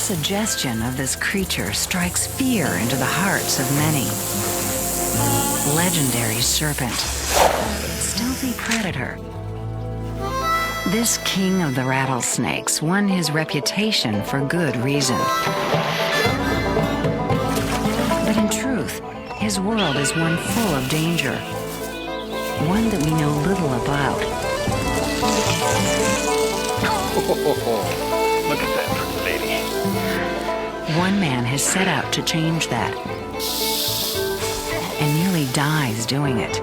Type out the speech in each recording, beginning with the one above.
suggestion of this creature strikes fear into the hearts of many. Legendary serpent, stealthy predator. This king of the rattlesnakes won his reputation for good reason. But in truth, his world is one full of danger, one that we know little about. Look at that pretty lady. One man has set out to change that, and nearly dies doing it.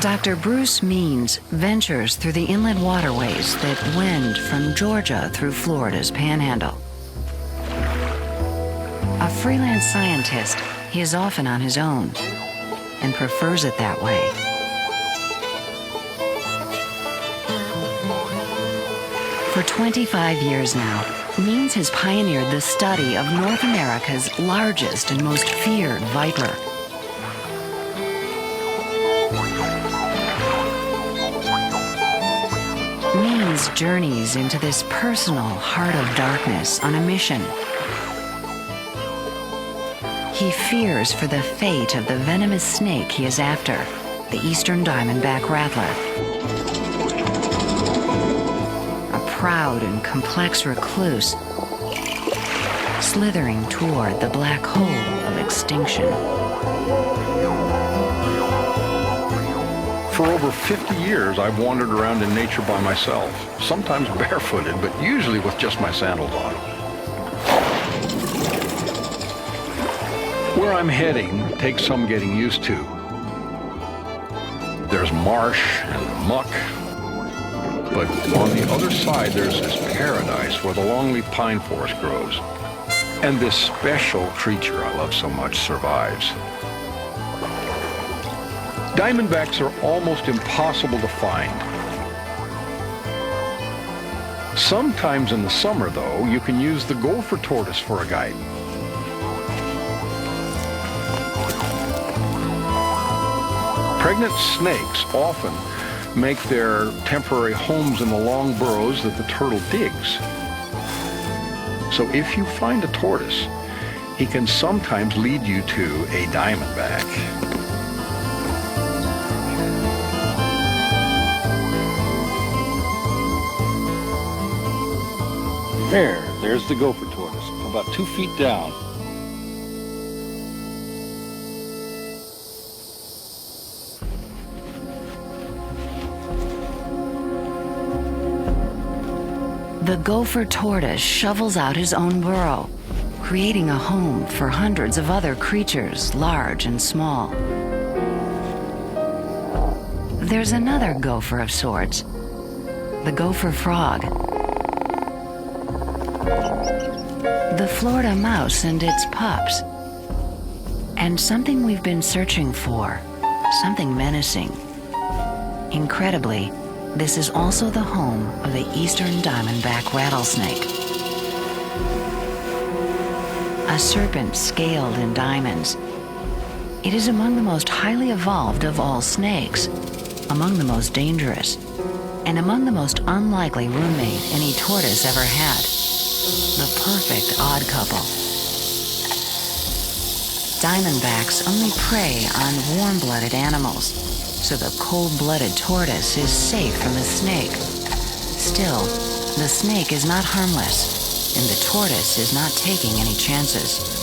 Dr. Bruce Means ventures through the inland waterways that wend from Georgia through Florida's panhandle. A freelance scientist, he is often on his own and prefers it that way. For 25 years now, Means has pioneered the study of North America's largest and most feared viper. Means journeys into this personal heart of darkness on a mission. He fears for the fate of the venomous snake he is after, the eastern diamondback rattler. A proud and complex recluse, slithering toward the black hole of extinction. For over 50 years, I've wandered around in nature by myself, sometimes barefooted, but usually with just my sandals on. Where I'm heading takes some getting used to. There's marsh and muck, but on the other side there's this paradise where the longleaf pine forest grows. And this special creature I love so much survives. Diamondbacks are almost impossible to find. Sometimes in the summer, though, you can use the gopher tortoise for a guide. Pregnant snakes often make their temporary homes in the long burrows that the turtle digs. So if you find a tortoise, he can sometimes lead you to a diamondback. There's the gopher tortoise, about 2 feet down. The gopher tortoise shovels out his own burrow, creating a home for hundreds of other creatures, large and small. There's another gopher of sorts, the gopher frog. The Florida mouse and its pups. And something we've been searching for, something menacing. Incredibly, this is also the home of the eastern diamondback rattlesnake. A serpent scaled in diamonds. It is among the most highly evolved of all snakes, among the most dangerous, and among the most unlikely roommate any tortoise ever had. The perfect odd couple. Diamondbacks only prey on warm-blooded animals, so the cold-blooded tortoise is safe from the snake. Still, the snake is not harmless, and the tortoise is not taking any chances.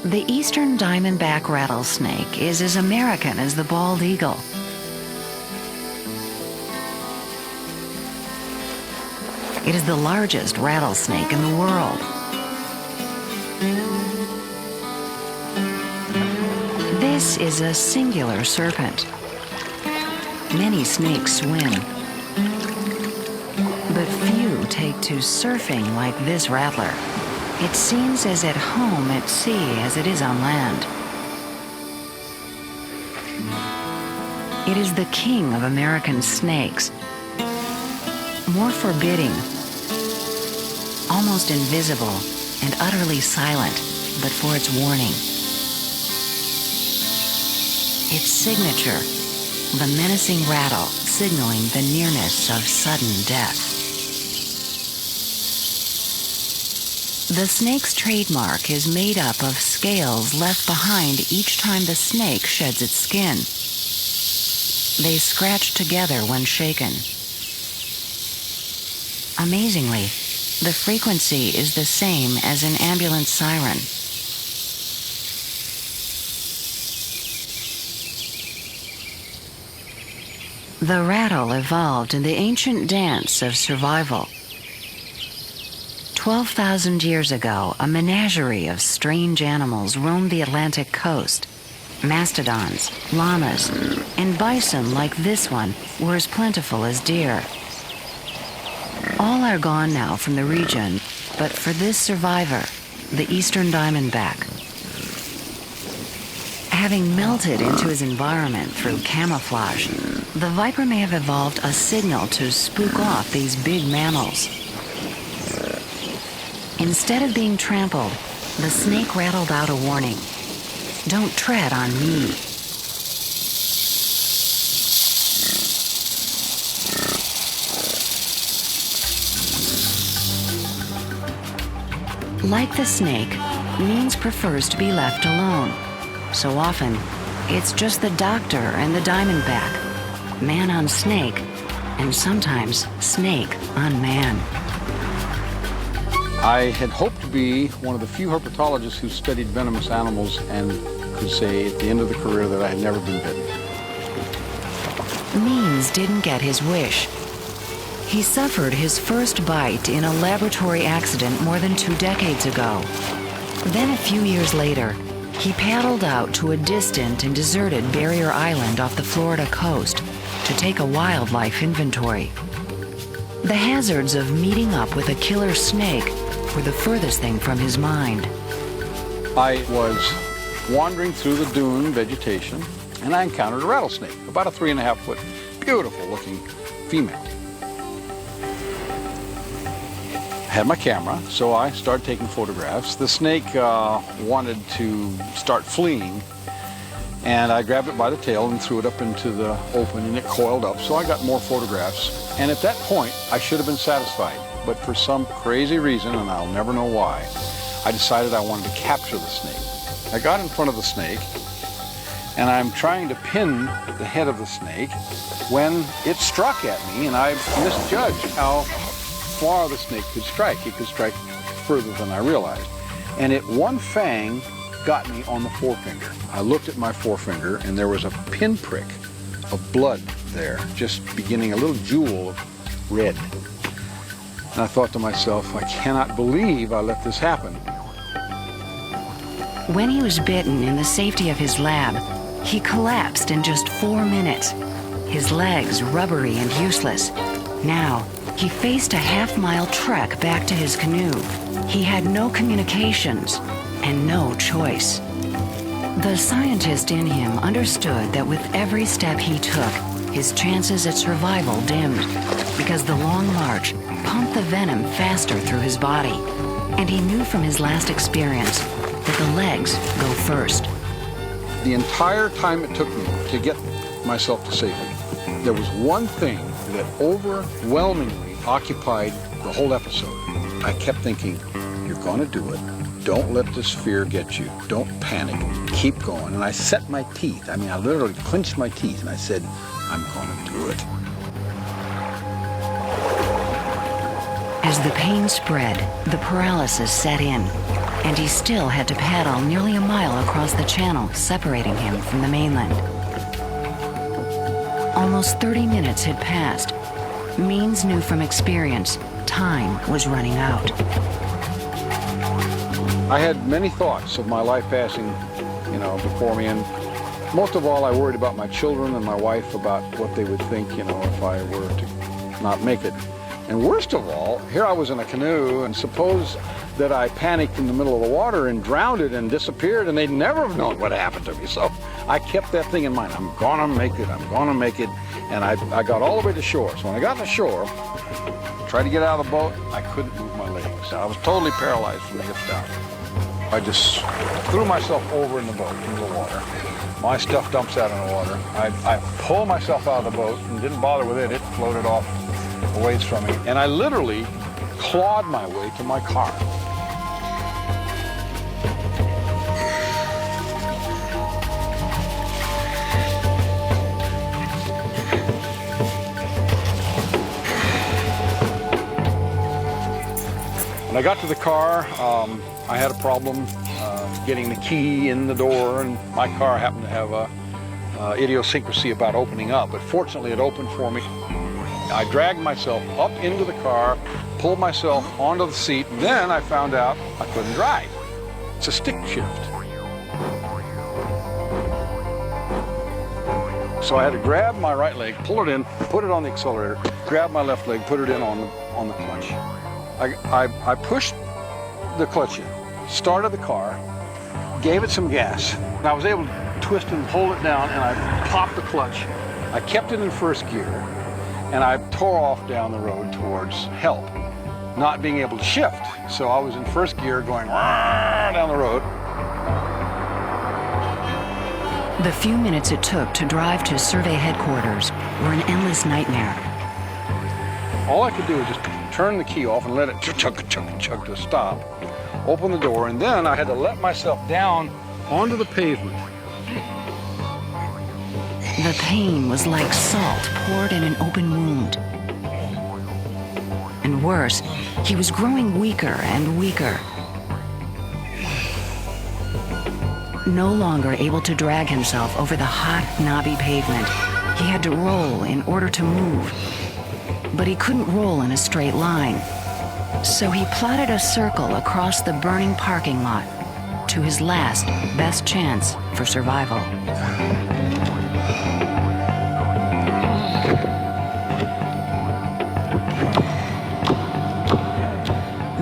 The eastern diamondback rattlesnake is as American as the bald eagle. It is the largest rattlesnake in the world. This is a singular serpent. Many snakes swim, but few take to surfing like this rattler. It seems as at home at sea as it is on land. It is the king of American snakes. More forbidding, almost invisible, and utterly silent, but for its warning. Its signature, the menacing rattle signaling the nearness of sudden death. The snake's trademark is made up of scales left behind each time the snake sheds its skin. They scratch together when shaken. Amazingly, the frequency is the same as an ambulance siren. The rattle evolved in the ancient dance of survival. 12,000 years ago, a menagerie of strange animals roamed the Atlantic coast. Mastodons, llamas, and bison like this one were as plentiful as deer. All are gone now from the region, but for this survivor, the eastern diamondback, having melted into his environment through camouflage, the viper may have evolved a signal to spook off these big mammals. Instead of being trampled, the snake rattled out a warning. Don't tread on me. Like the snake, Means prefers to be left alone. So often, it's just the doctor and the diamondback, man on snake, and sometimes snake on man. I had hoped to be one of the few herpetologists who studied venomous animals and could say at the end of the career that I had never been bitten. Means didn't get his wish. He suffered his first bite in a laboratory accident more than 2 decades ago. Then a few years later, he paddled out to a distant and deserted barrier island off the Florida coast to take a wildlife inventory. The hazards of meeting up with a killer snake were the furthest thing from his mind. I was wandering through the dune vegetation, and I encountered a rattlesnake, about a 3.5-foot, beautiful-looking female. I had my camera, so I started taking photographs. The snake wanted to start fleeing, and I grabbed it by the tail and threw it up into the open, and it coiled up, so I got more photographs. And at that point, I should have been satisfied, but for some crazy reason, and I'll never know why, I decided I wanted to capture the snake. I got in front of the snake, and I'm trying to pin the head of the snake when it struck at me, and I misjudged how far the snake could strike. It could strike further than I realized. And one fang got me on the forefinger. I looked at my forefinger, and there was a pinprick of blood there, just beginning a little jewel of red. And I thought to myself, I cannot believe I let this happen. When he was bitten in the safety of his lab, he collapsed in just 4 minutes, his legs rubbery and useless. Now, he faced a half-mile trek back to his canoe. He had no communications and no choice. The scientist in him understood that with every step he took, his chances at survival dimmed, because the long march pumped the venom faster through his body. And he knew from his last experience that the legs go first. The entire time it took me to get myself to safety, there was one thing that overwhelmingly occupied the whole episode. I kept thinking, you're going to do it. Don't let this fear get you. Don't panic. Keep going. And I set my teeth. I mean, I literally clenched my teeth and I said, I'm going to do it. As the pain spread, the paralysis set in, and he still had to paddle nearly a mile across the channel separating him from the mainland. Almost 30 minutes had passed. Means knew from experience time was running out. I had many thoughts of my life passing, before me, and most of all I worried about my children and my wife, about what they would think, if I were to not make it. And worst of all, here I was in a canoe, and suppose that I panicked in the middle of the water and drowned it and disappeared, and they'd never have known what happened to me. So I kept that thing in mind. I'm gonna make it, I'm gonna make it. And I got all the way to shore. So when I got to shore, tried to get out of the boat, I couldn't move my legs. I was totally paralyzed from the hips down. I just threw myself over in the boat, into the water. My stuff dumps out in the water. I pulled myself out of the boat and didn't bother with it. It floated off a ways from me. And I literally clawed my way to my car. When I got to the car, I had a problem getting the key in the door, and my car happened to have a idiosyncrasy about opening up, but fortunately it opened for me. I dragged myself up into the car, pulled myself onto the seat, and then I found out I couldn't drive. It's a stick shift. So I had to grab my right leg, pull it in, put it on the accelerator, grab my left leg, put it in on the clutch. I pushed the clutch in, started the car, gave it some gas, and I was able to twist and hold it down, and I popped the clutch. I kept it in first gear, and I tore off down the road towards help, not being able to shift. So I was in first gear going down the road. The few minutes it took to drive to survey headquarters were an endless nightmare. All I could do was just turn the key off and let it chug to stop, open the door, and then I had to let myself down onto the pavement. The pain was like salt poured in an open wound. And worse, he was growing weaker and weaker. No longer able to drag himself over the hot, knobby pavement, he had to roll in order to move. But he couldn't roll in a straight line. So he plotted a circle across the burning parking lot to his last, best chance for survival.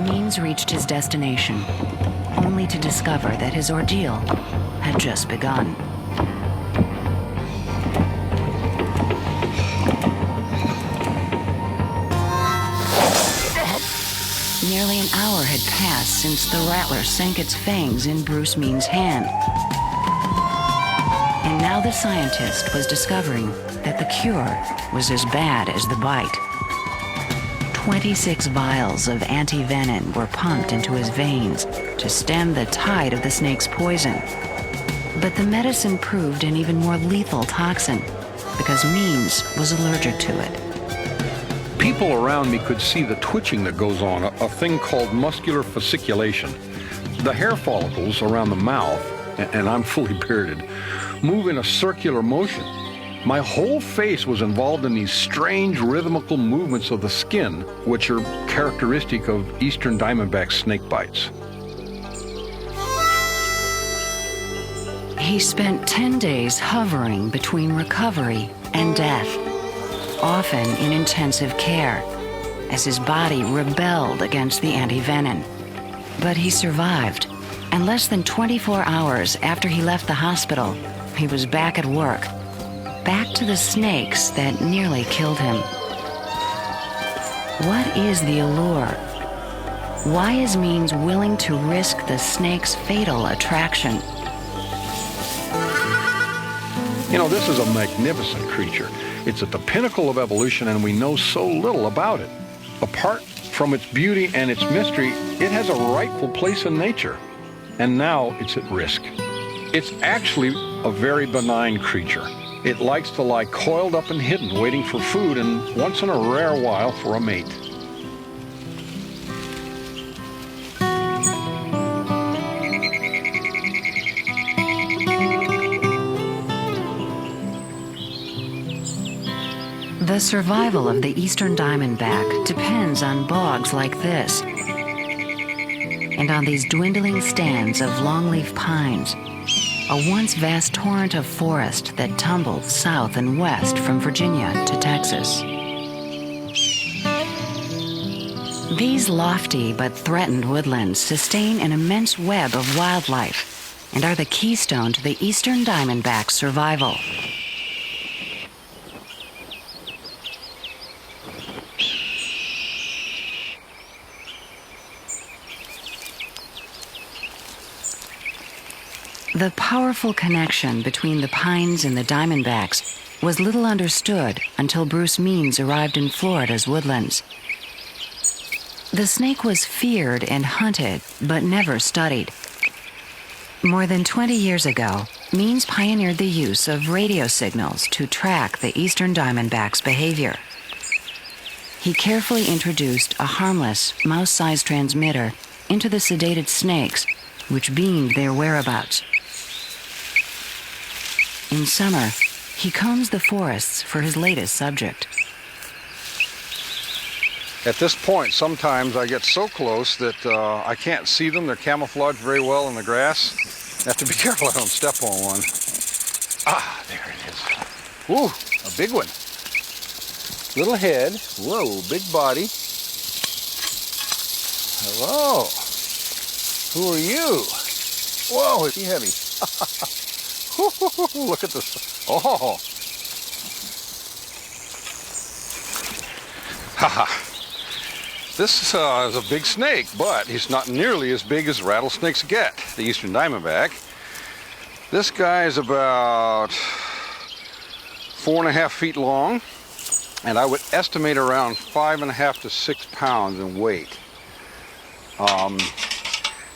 Means reached his destination, only to discover that his ordeal had just begun. Nearly an hour had passed since the rattler sank its fangs in Bruce Means' hand. And now the scientist was discovering that the cure was as bad as the bite. 26 vials of anti-venom were pumped into his veins to stem the tide of the snake's poison. But the medicine proved an even more lethal toxin because Means was allergic to it. People around me could see the twitching that goes on, a thing called muscular fasciculation. The hair follicles around the mouth, and I'm fully bearded, move in a circular motion. My whole face was involved in these strange rhythmical movements of the skin, which are characteristic of eastern diamondback snake bites. He spent 10 days hovering between recovery and death, often in intensive care, as his body rebelled against the anti-venom. But he survived, and less than 24 hours after he left the hospital, he was back at work, back to the snakes that nearly killed him. What is the allure? Why is Means willing to risk the snake's fatal attraction? You know, this is a magnificent creature. It's at the pinnacle of evolution, and we know so little about it. Apart from its beauty and its mystery, it has a rightful place in nature, and now it's at risk. It's actually a very benign creature. It likes to lie coiled up and hidden, waiting for food, and once in a rare while for a mate. The survival of the eastern diamondback depends on bogs like this, and on these dwindling stands of longleaf pines, a once vast torrent of forest that tumbled south and west from Virginia to Texas. These lofty but threatened woodlands sustain an immense web of wildlife and are the keystone to the eastern diamondback's survival. The powerful connection between the pines and the diamondbacks was little understood until Bruce Means arrived in Florida's woodlands. The snake was feared and hunted, but never studied. More than 20 years ago, Means pioneered the use of radio signals to track the eastern diamondback's behavior. He carefully introduced a harmless, mouse-sized transmitter into the sedated snakes, which beamed their whereabouts. In summer, he combs the forests for his latest subject. At this point, sometimes I get so close that I can't see them. They're camouflaged very well in the grass. I have to be careful I don't step on one. Ah, there it is. Woo, a big one. Little head. Whoa, big body. Hello. Who are you? Whoa, is he heavy? Look at this. Oh. Haha. This is a big snake, but he's not nearly as big as rattlesnakes get, the eastern diamondback. This guy is about 4.5 feet long, and I would estimate around 5.5 to 6 pounds in weight.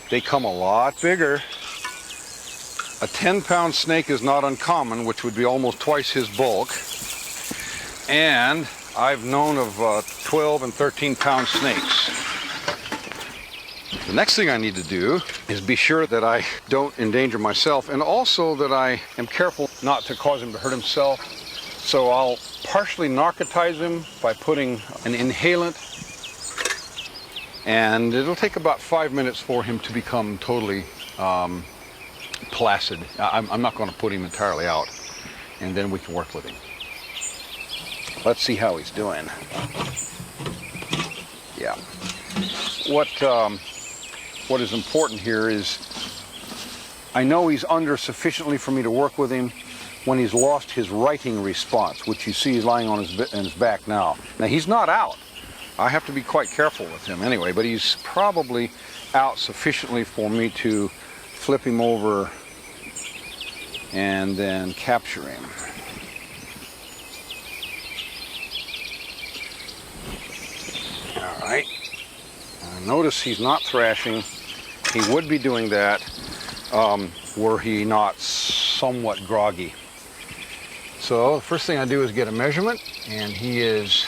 They come a lot bigger. A 10-pound snake is not uncommon, which would be almost twice his bulk. And I've known of 12 and 13-pound snakes. The next thing I need to do is be sure that I don't endanger myself, and also that I am careful not to cause him to hurt himself. So I'll partially narcotize him by putting an inhalant, and it'll take about 5 minutes for him to become totally placid. I'm not going to put him entirely out, and then we can work with him. Let's see how he's doing. Yeah. What is important here is I know he's under sufficiently for me to work with him when he's lost his writing response, which you see he's lying on his back now. Now, he's not out. I have to be quite careful with him anyway, but he's probably out sufficiently for me to flip him over and then capture him. All right. Notice he's not thrashing. He would be doing that were he not somewhat groggy. So the first thing I do is get a measurement, and he is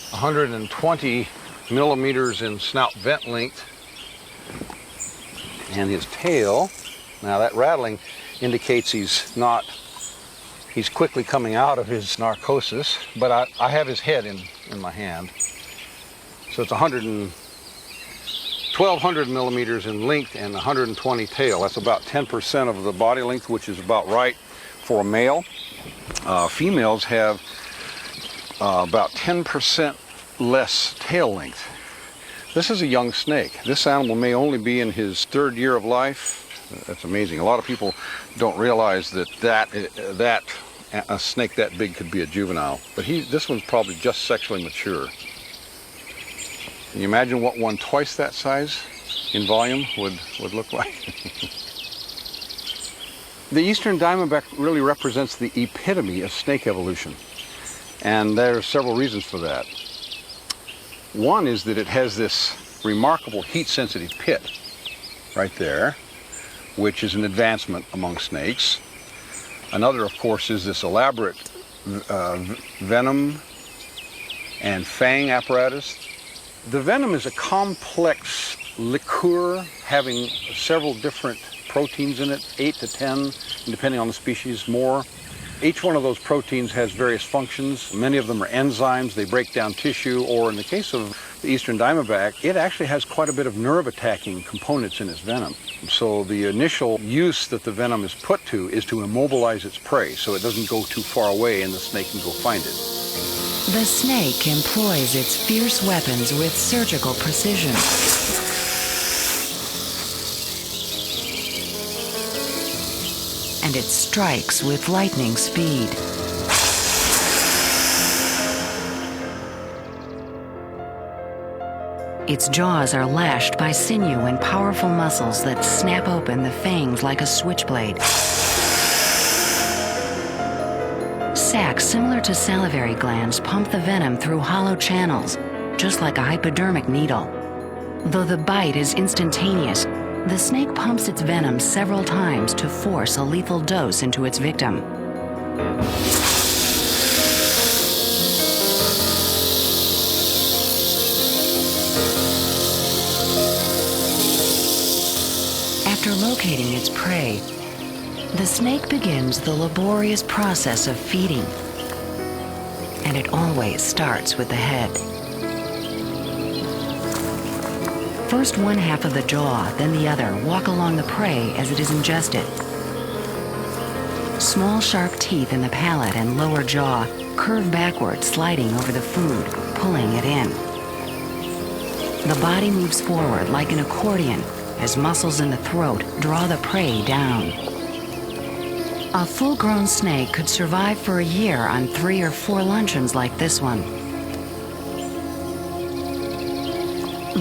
120 millimeters in snout vent length. And his tail, now that rattling indicates he's quickly coming out of his narcosis, but I have his head in my hand. So it's 1,200 millimeters in length and 120 tail. That's about 10% of the body length, which is about right for a male. Females have about 10% less tail length. This is a young snake. This animal may only be in his 3rd year of life. That's amazing. A lot of people don't realize that a snake that big could be a juvenile. But this one's probably just sexually mature. Can you imagine what one twice that size in volume would look like? The eastern diamondback really represents the epitome of snake evolution, and there are several reasons for that. One is that it has this remarkable heat-sensitive pit right there, which is an advancement among snakes. Another, of course, is this elaborate venom and fang apparatus. The venom is a complex liqueur having several different proteins in it, 8 to 10, depending on the species, more. Each one of those proteins has various functions. Many of them are enzymes. They break down tissue, or in the case of the eastern diamondback, it actually has quite a bit of nerve-attacking components in its venom. So the initial use that the venom is put to is to immobilize its prey so it doesn't go too far away and the snake can go find it. The snake employs its fierce weapons with surgical precision. And it strikes with lightning speed. Its jaws are lashed by sinew and powerful muscles that snap open the fangs like a switchblade. Sacs similar to salivary glands pump the venom through hollow channels, just like a hypodermic needle. Though the bite is instantaneous, the snake pumps its venom several times to force a lethal dose into its victim. After locating its prey, the snake begins the laborious process of feeding, and it always starts with the head. First one half of the jaw, then the other, walk along the prey as it is ingested. Small sharp teeth in the palate and lower jaw curve backward, sliding over the food, pulling it in. The body moves forward like an accordion as muscles in the throat draw the prey down. A full-grown snake could survive for a year on 3 or 4 luncheons like this one.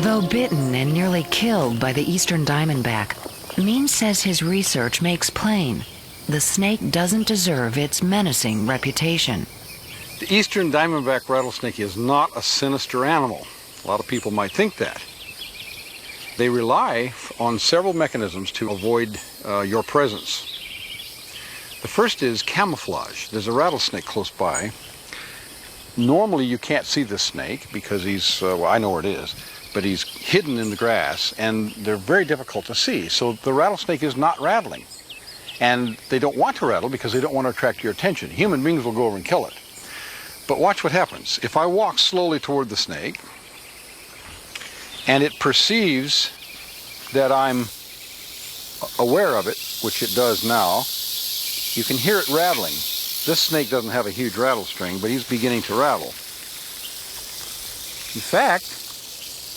Though bitten and nearly killed by the eastern diamondback, Means says his research makes plain the snake doesn't deserve its menacing reputation. The eastern diamondback rattlesnake is not a sinister animal. A lot of people might think that. They rely on several mechanisms to avoid your presence. The first is camouflage. There's a rattlesnake close by. Normally you can't see this snake because he's, well, I know where it is, but he's hidden in the grass and they're very difficult to see. So the rattlesnake is not rattling. And they don't want to rattle because they don't want to attract your attention. Human beings will go over and kill it. But watch what happens. If I walk slowly toward the snake and it perceives that I'm aware of it, which it does now, you can hear it rattling. This snake doesn't have a huge rattle string, but he's beginning to rattle. In fact,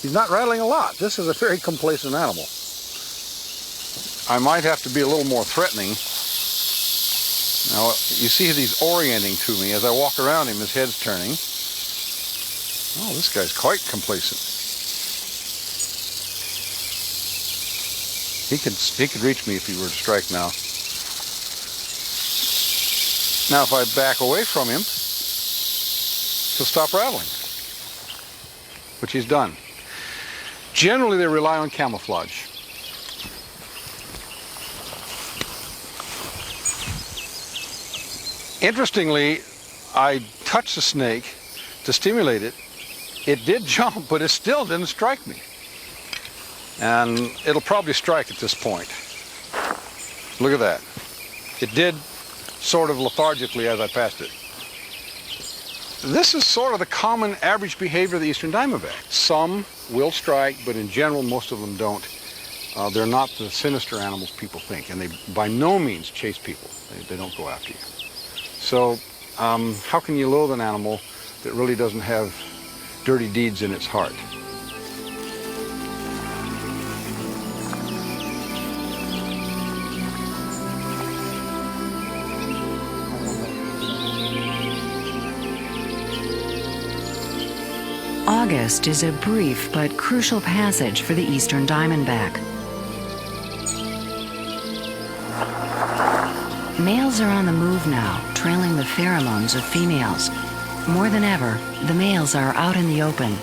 he's not rattling a lot. This is a very complacent animal. I might have to be a little more threatening. Now, you see he's orienting to me. As I walk around him, his head's turning. Oh, this guy's quite complacent. He could reach me if he were to strike now. Now, if I back away from him, he'll stop rattling, which he's done. Generally, they rely on camouflage. Interestingly, I touched the snake to stimulate it. It did jump, but it still didn't strike me. And it'll probably strike at this point. Look at that. It did sort of lethargically as I passed it. This is sort of the common average behavior of the eastern diamondback. Some will strike, but in general, most of them don't. They're not the sinister animals people think, and they by no means chase people. They don't go after you. So how can you loathe an animal that really doesn't have dirty deeds in its heart? August is a brief but crucial passage for the eastern diamondback. Males are on the move now, trailing the pheromones of females. More than ever, the males are out in the open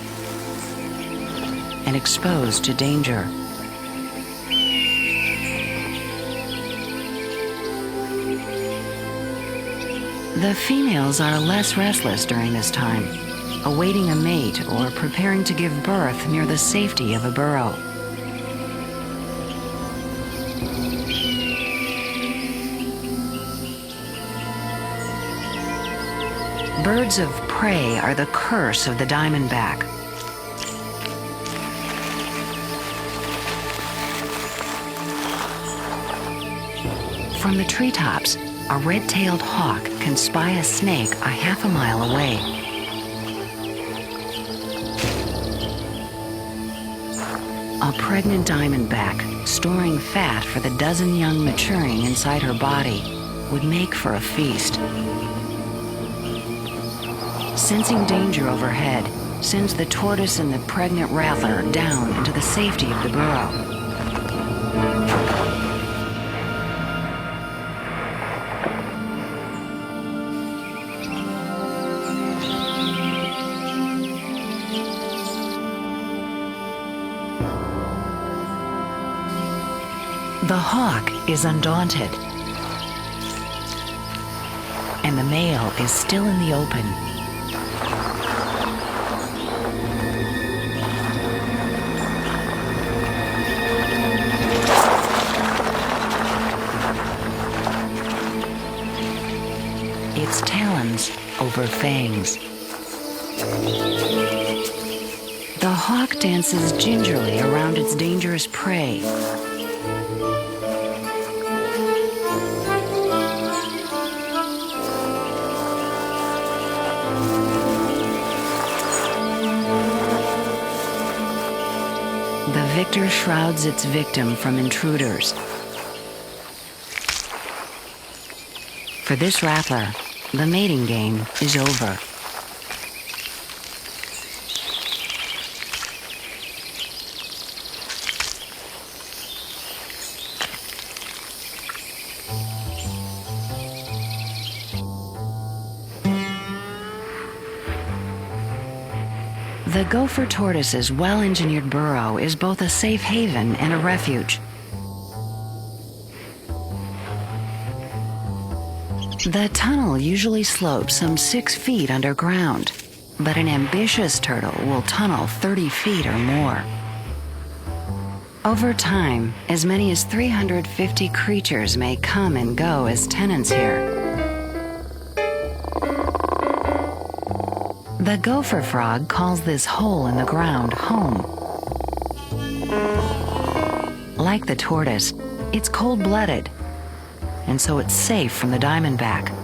and exposed to danger. The females are less restless during this time, awaiting a mate or preparing to give birth near the safety of a burrow. Birds of prey are the curse of the diamondback. From the treetops, a red-tailed hawk can spy a snake a half a mile away. A pregnant diamondback, storing fat for the dozen young maturing inside her body, would make for a feast. Sensing danger overhead, sends the tortoise and the pregnant rattler down into the safety of the burrow. The hawk is undaunted, and the male is still in the open. Its talons over fangs. The hawk dances gingerly around its dangerous prey. The victor shrouds its victim from intruders. For this rattler, the mating game is over. The gopher tortoise's well-engineered burrow is both a safe haven and a refuge. The tunnel usually slopes some 6 feet underground, but an ambitious turtle will tunnel 30 feet or more. Over time, as many as 350 creatures may come and go as tenants here. The gopher frog calls this hole in the ground home. Like the tortoise, it's cold-blooded, and so it's safe from the diamondback.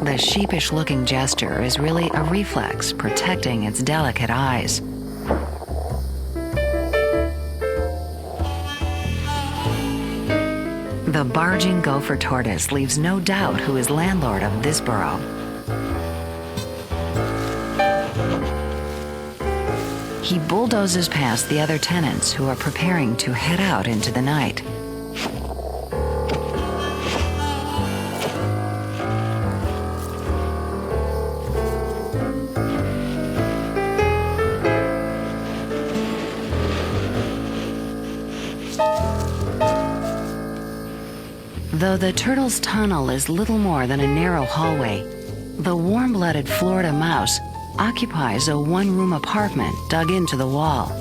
The sheepish-looking gesture is really a reflex protecting its delicate eyes. The barging gopher tortoise leaves no doubt who is landlord of this burrow. He bulldozes past the other tenants who are preparing to head out into the night. Though the turtle's tunnel is little more than a narrow hallway, the warm-blooded Florida mouse occupies a one-room apartment dug into the wall.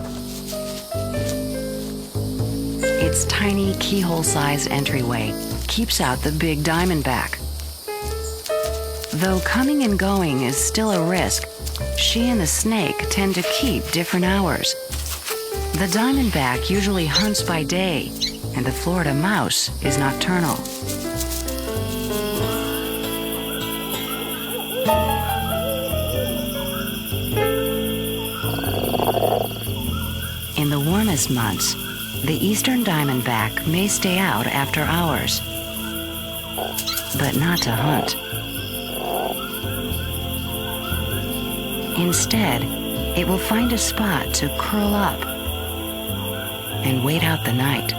Its tiny keyhole-sized entryway keeps out the big diamondback. Though coming and going is still a risk, she and the snake tend to keep different hours. The diamondback usually hunts by day, and the Florida mouse is nocturnal. In the warmest months, the eastern diamondback may stay out after hours, but not to hunt. Instead, it will find a spot to curl up and wait out the night.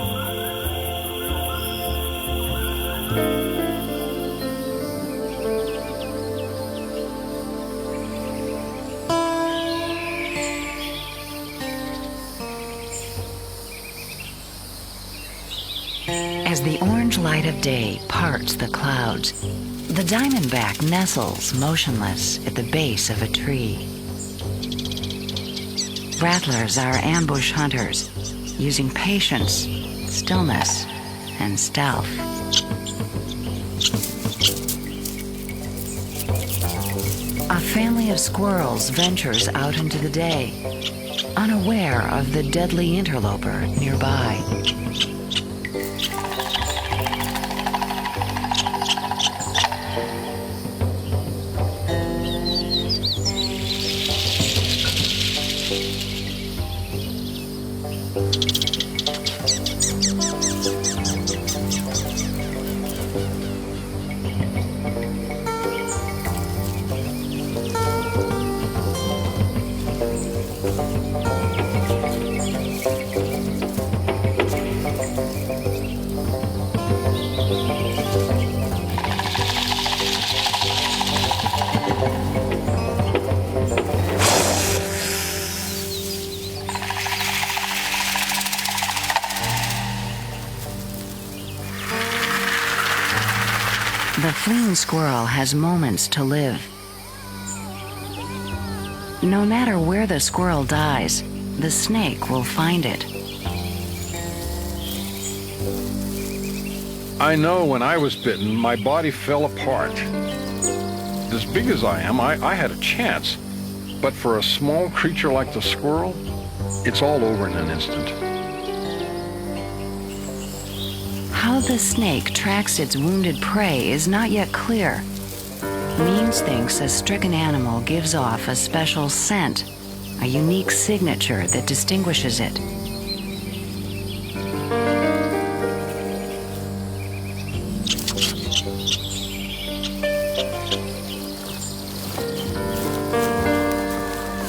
As the orange light of day parts the clouds, the diamondback nestles motionless at the base of a tree. Rattlers are ambush hunters, using patience, stillness, and stealth. A family of squirrels ventures out into the day, unaware of the deadly interloper nearby. The fleeing squirrel has moments to live. No matter where the squirrel dies, the snake will find it. I know when I was bitten, my body fell apart. As big as I am, I had a chance. But for a small creature like the squirrel, it's all over in an instant. How the snake tracks its wounded prey is not yet clear. Means thinks a stricken animal gives off a special scent, a unique signature that distinguishes it.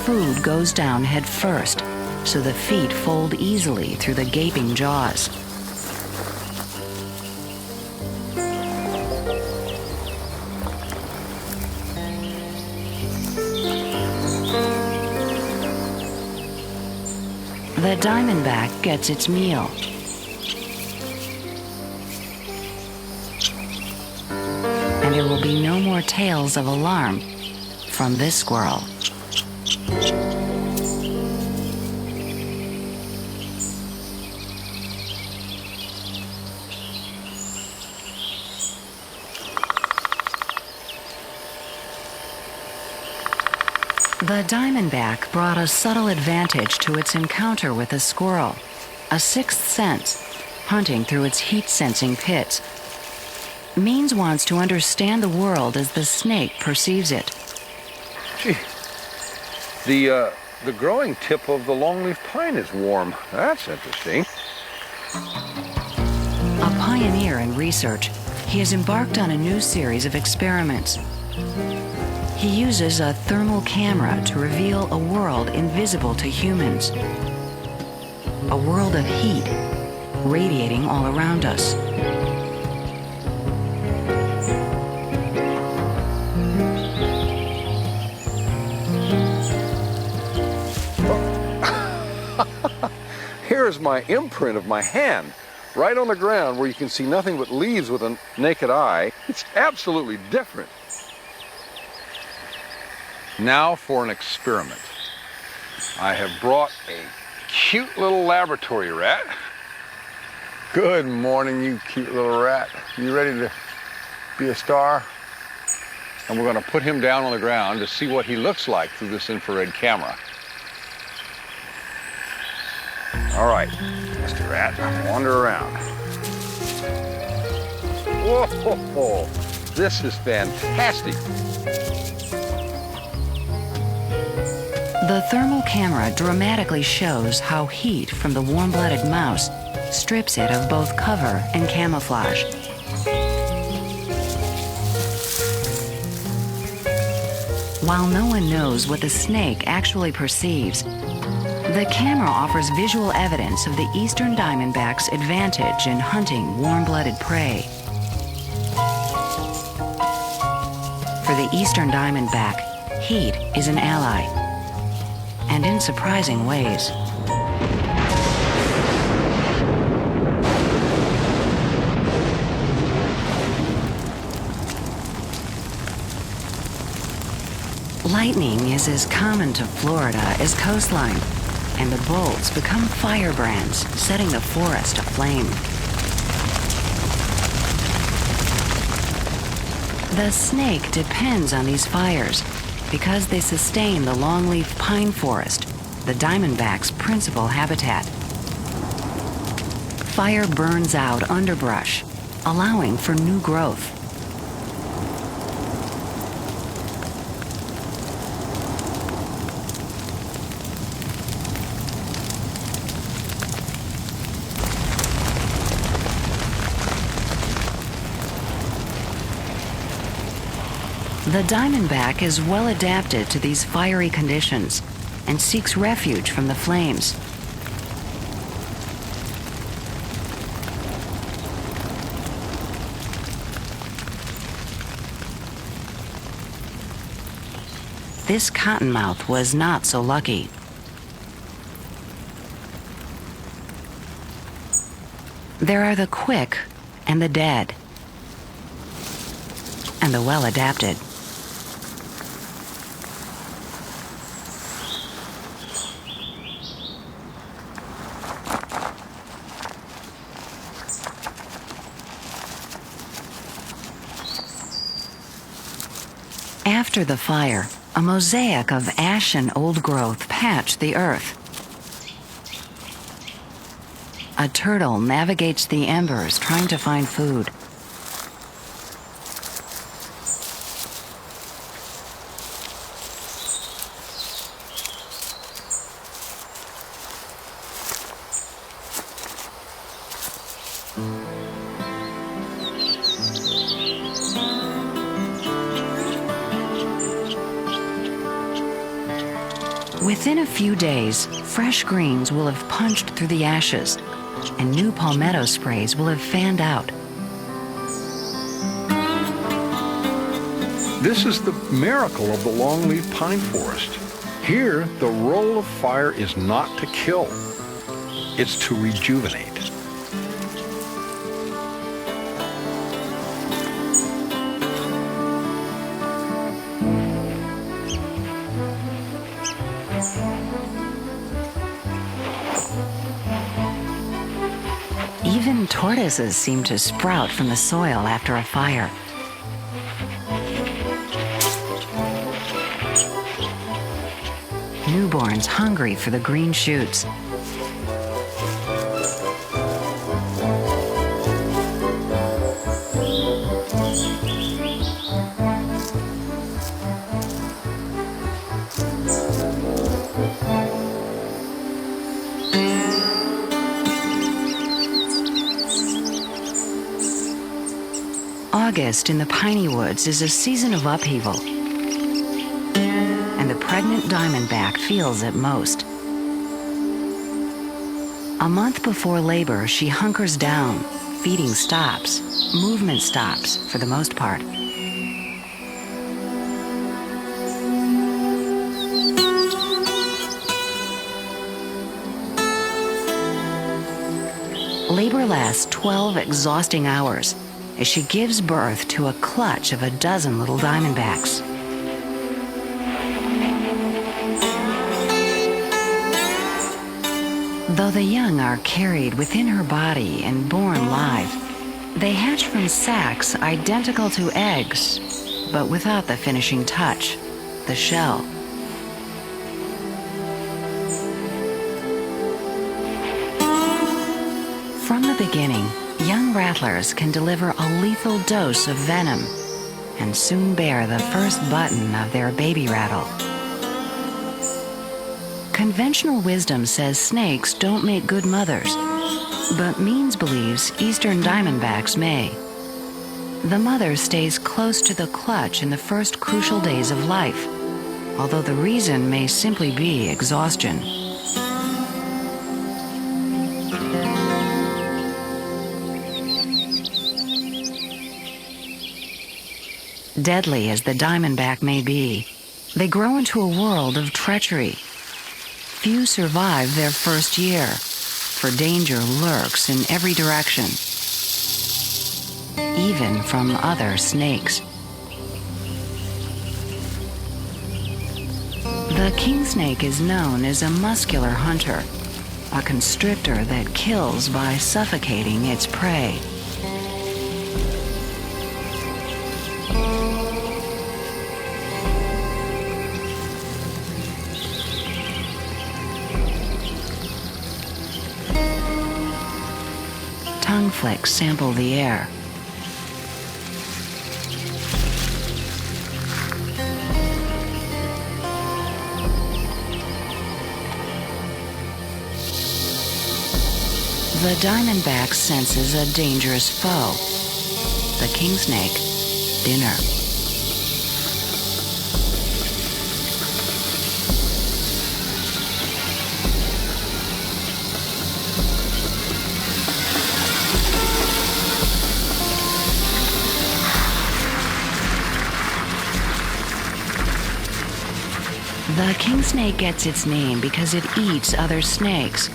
Food goes down head first, so the feet fold easily through the gaping jaws. The diamondback gets its meal. And there will be no more tales of alarm from this squirrel. The diamondback brought a subtle advantage to its encounter with a squirrel, a sixth sense, hunting through its heat-sensing pits. Means wants to understand the world as the snake perceives it. Gee, the growing tip of the longleaf pine is warm. That's interesting. A pioneer in research, he has embarked on a new series of experiments. He uses a thermal camera to reveal a world invisible to humans. A world of heat, radiating all around us. Here's my imprint of my hand, right on the ground where you can see nothing but leaves with a naked eye. It's absolutely different. Now for an experiment. I have brought a cute little laboratory rat. Good morning, you cute little rat. You ready to be a star? And we're going to put him down on the ground to see what he looks like through this infrared camera. All right, Mr. Rat, wander around. Whoa, this is fantastic. The thermal camera dramatically shows how heat from the warm-blooded mouse strips it of both cover and camouflage. While no one knows what the snake actually perceives, the camera offers visual evidence of the eastern diamondback's advantage in hunting warm-blooded prey. For the eastern diamondback, heat is an ally, and in surprising ways. Lightning is as common to Florida as coastline, and the bolts become firebrands, setting the forest aflame. The snake depends on these fires because they sustain the longleaf pine forest, the diamondback's principal habitat. Fire burns out underbrush, allowing for new growth. The diamondback is well adapted to these fiery conditions and seeks refuge from the flames. This cottonmouth was not so lucky. There are the quick and the dead, and the well-adapted. After the fire, a mosaic of ash and old growth patched the earth. A turtle navigates the embers trying to find food. Within a few days, fresh greens will have punched through the ashes, and new palmetto sprays will have fanned out. This is the miracle of the longleaf pine forest. Here, the role of fire is not to kill, it's to rejuvenate. Even tortoises seem to sprout from the soil after a fire. Newborns hungry for the green shoots. August in the piney woods is a season of upheaval, and the pregnant diamondback feels it most. A month before labor, she hunkers down. Feeding stops, movement stops for the most part. Labor lasts 12 exhausting hours as she gives birth to a clutch of a dozen little diamondbacks. Though the young are carried within her body and born live, they hatch from sacs identical to eggs, but without the finishing touch, the shell. From the beginning, young rattlers can deliver a lethal dose of venom and soon bear the first button of their baby rattle. Conventional wisdom says snakes don't make good mothers, but Means believes eastern diamondbacks may. The mother stays close to the clutch in the first crucial days of life, although the reason may simply be exhaustion. Deadly as the diamondback may be, they grow into a world of treachery. Few survive their first year, for danger lurks in every direction, even from other snakes. The king snake is known as a muscular hunter, a constrictor that kills by suffocating its prey. Tongue flicks sample the air. The diamondback senses a dangerous foe. The king snake, dinner. The king snake gets its name because it eats other snakes,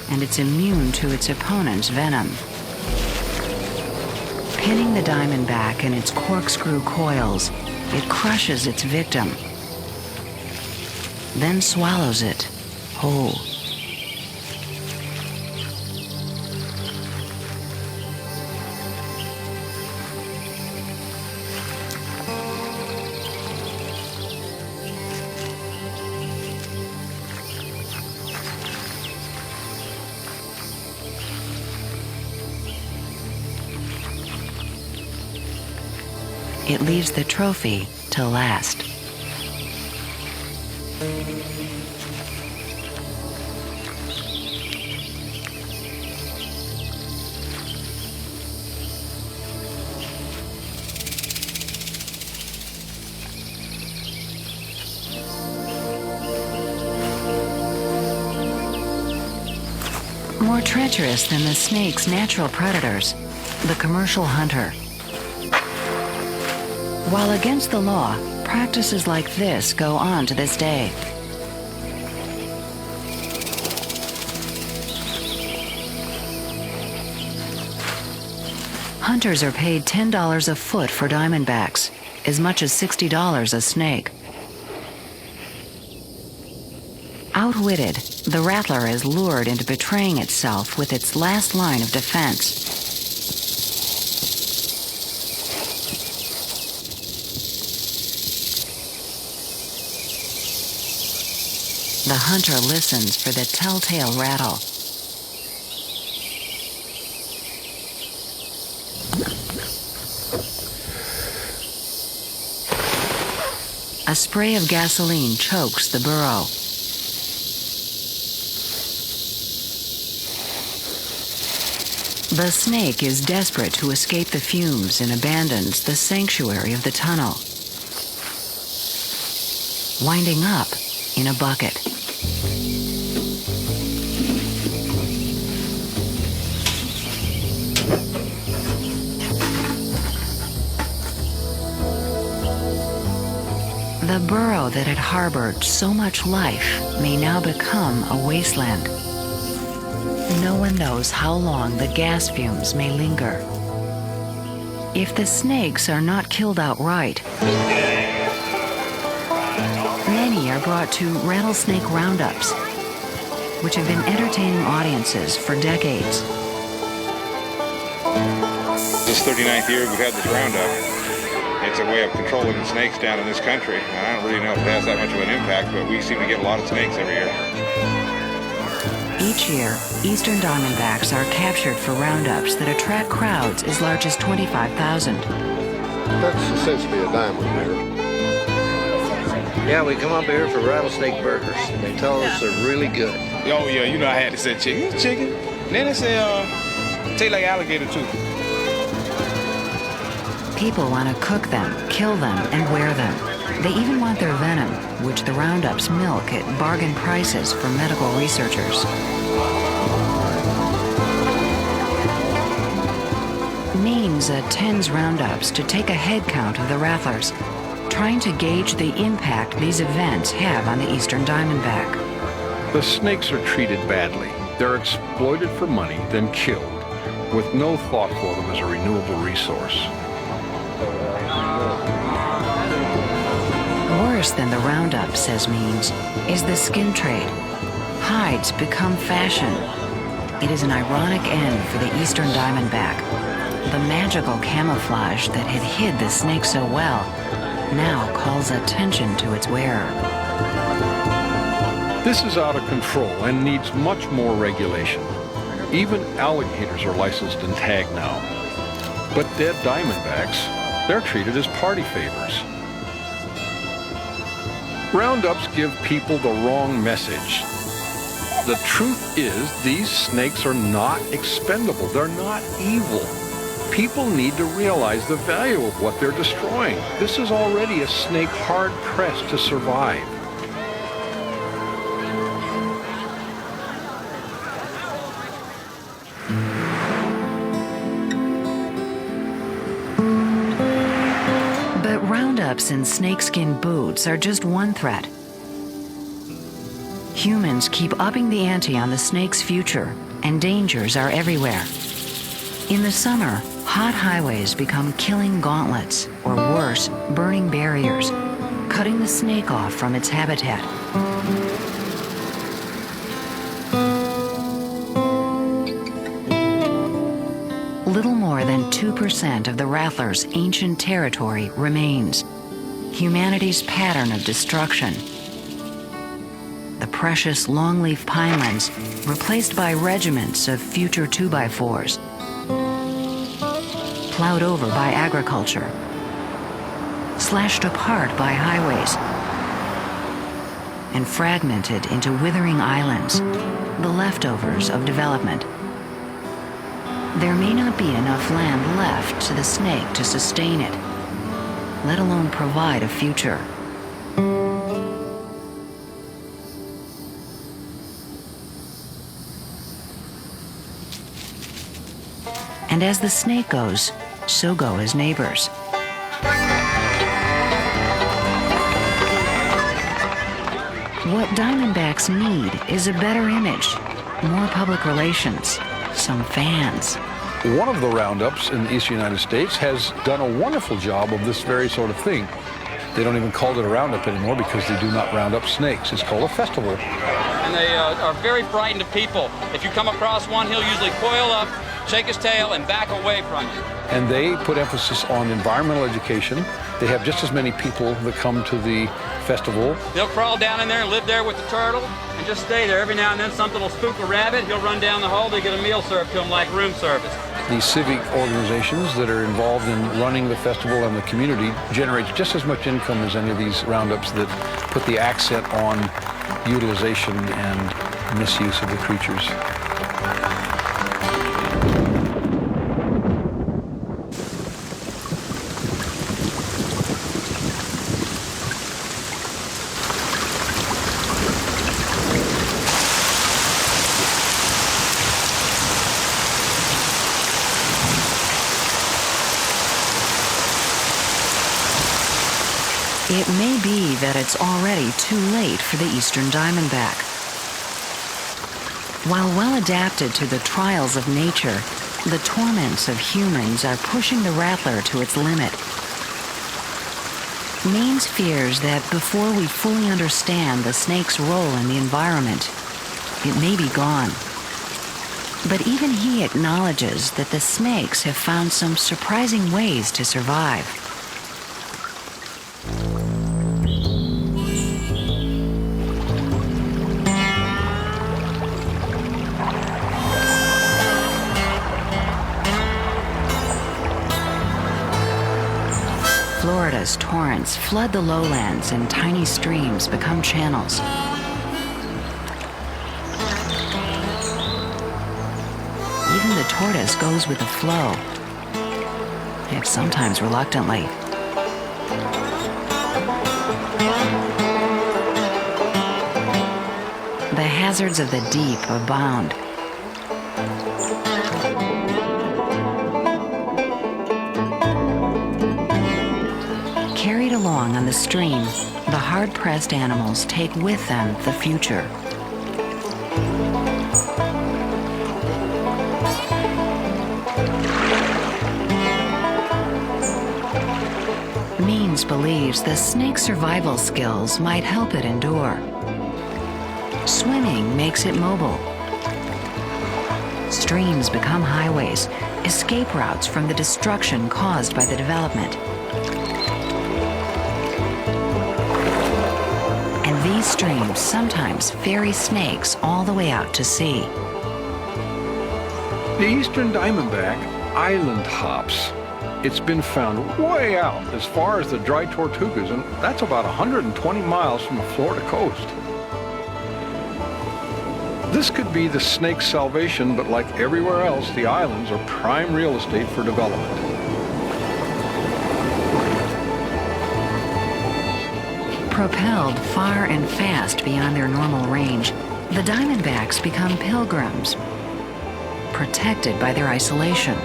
and it's immune to its opponent's venom. Pinning the diamondback in its corkscrew coils, it crushes its victim, then swallows it whole. It leaves the trophy to last. More treacherous than the snake's natural predators, the commercial hunter. While against the law, practices like this go on to this day. Hunters are paid $10 a foot for diamondbacks, as much as $60 a snake. Outwitted, the rattler is lured into betraying itself with its last line of defense. The hunter listens for the telltale rattle. A spray of gasoline chokes the burrow. The snake is desperate to escape the fumes and abandons the sanctuary of the tunnel, winding up in a bucket. The burrow that had harbored so much life may now become a wasteland. No one knows how long the gas fumes may linger. If the snakes are not killed outright, many are brought to rattlesnake roundups, which have been entertaining audiences for decades. This 39th year we've had this roundup. It's a way of controlling the snakes down in this country. And I don't really know if it has that much of an impact, but we seem to get a lot of snakes every year. Each year, eastern diamondbacks are captured for roundups that attract crowds as large as 25,000. That's essentially a diamond bear. Yeah, we come up here for rattlesnake burgers. They tell us they're really good. Oh yeah, you know I had to say chicken. It's chicken. And then they say, taste like alligator too. People want to cook them, kill them, and wear them. They even want their venom, which the roundups milk at bargain prices for medical researchers. Maine's attends roundups to take a head count of the rattlers, trying to gauge the impact these events have on the eastern diamondback. The snakes are treated badly. They're exploited for money, then killed, with no thought for them as a renewable resource. Worse than the roundup, says Means, is the skin trade. Hides become fashion. It is an ironic end for the eastern diamondback. The magical camouflage that had hid the snake so well now calls attention to its wearer. This is out of control and needs much more regulation. Even alligators are licensed and tagged now. But dead diamondbacks, they're treated as party favors. Roundups give people the wrong message. The truth is, these snakes are not expendable. They're not evil. People need to realize the value of what they're destroying. This is already a snake hard-pressed to survive. But roundups and snakeskin boots are just one threat. Humans keep upping the ante on the snake's future, and dangers are everywhere. In the summer, hot highways become killing gauntlets, or worse, burning barriers, cutting the snake off from its habitat. Little more than 2% of the rattler's ancient territory remains. Humanity's pattern of destruction. The precious longleaf pinelands replaced by regiments of future 2x4s. Plowed over by agriculture. Slashed apart by highways. And fragmented into withering islands, the leftovers of development. There may not be enough land left to the snake to sustain it, let alone provide a future. And as the snake goes, so go his neighbors. What diamondbacks need is a better image, more public relations, some fans. One of the roundups in the eastern United States has done a wonderful job of this very sort of thing. They don't even call it a roundup anymore because they do not round up snakes. It's called a festival. And they are very frightened of people. If you come across one, he'll usually coil up, shake his tail, and back away from you. And they put emphasis on environmental education. They have just as many people that come to the festival. They'll crawl down in there and live there with the turtle and just stay there. Every now and then something will spook a rabbit. He'll run down the hall. They get a meal served to him like room service. These civic organizations that are involved in running the festival and the community generates just as much income as any of these roundups that put the accent on utilization and misuse of the creatures. It may be that it's already too late for the eastern diamondback. While well adapted to the trials of nature, the torments of humans are pushing the rattler to its limit. Maines fears that before we fully understand the snake's role in the environment, it may be gone. But even he acknowledges that the snakes have found some surprising ways to survive. Florida's torrents flood the lowlands and tiny streams become channels. Even the tortoise goes with the flow, if sometimes reluctantly. The hazards of the deep abound. carried along on the stream, the hard-pressed animals take with them the future. Means believes the snake's survival skills might help it endure. Swimming makes it mobile. Streams become highways, escape routes from the destruction caused by the development. And these streams sometimes ferry snakes all the way out to sea. The eastern diamondback island hops. It's been found way out as far as the dry Tortugas, and that's about 120 miles from the Florida coast. This could be the snake's salvation, but like everywhere else, the islands are prime real estate for development. Propelled far and fast beyond their normal range, the diamondbacks become pilgrims, protected by their isolation.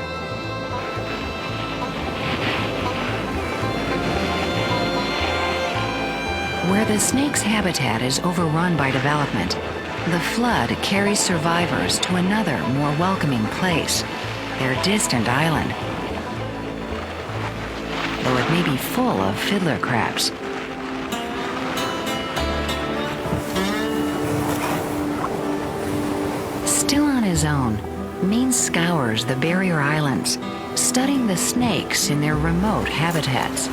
Where the snake's habitat is overrun by development, the flood carries survivors to another, more welcoming place, their distant island. Though it may be full of fiddler crabs. Still on his own, Means scours the barrier islands, studying the snakes in their remote habitats.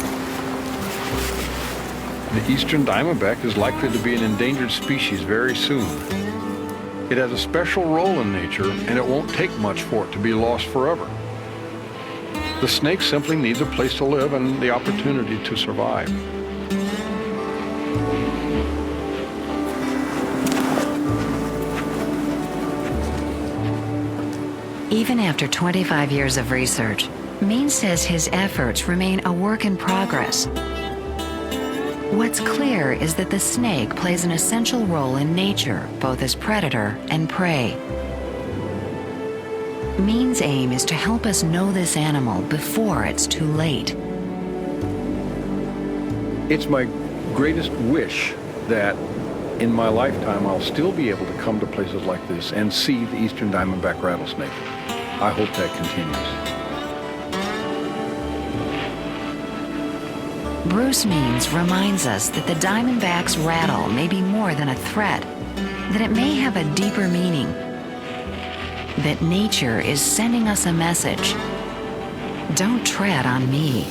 The eastern diamondback is likely to be an endangered species very soon. It has a special role in nature, and it won't take much for it to be lost forever. The snake simply needs a place to live and the opportunity to survive. Even after 25 years of research, Means says his efforts remain a work in progress. What's clear is that the snake plays an essential role in nature, both as predator and prey. Means' aim is to help us know this animal before it's too late. It's my greatest wish that in my lifetime I'll still be able to come to places like this and see the eastern diamondback rattlesnake. I hope that continues. Bruce Means reminds us that the diamondback's rattle may be more than a threat, that it may have a deeper meaning, that nature is sending us a message. Don't tread on me.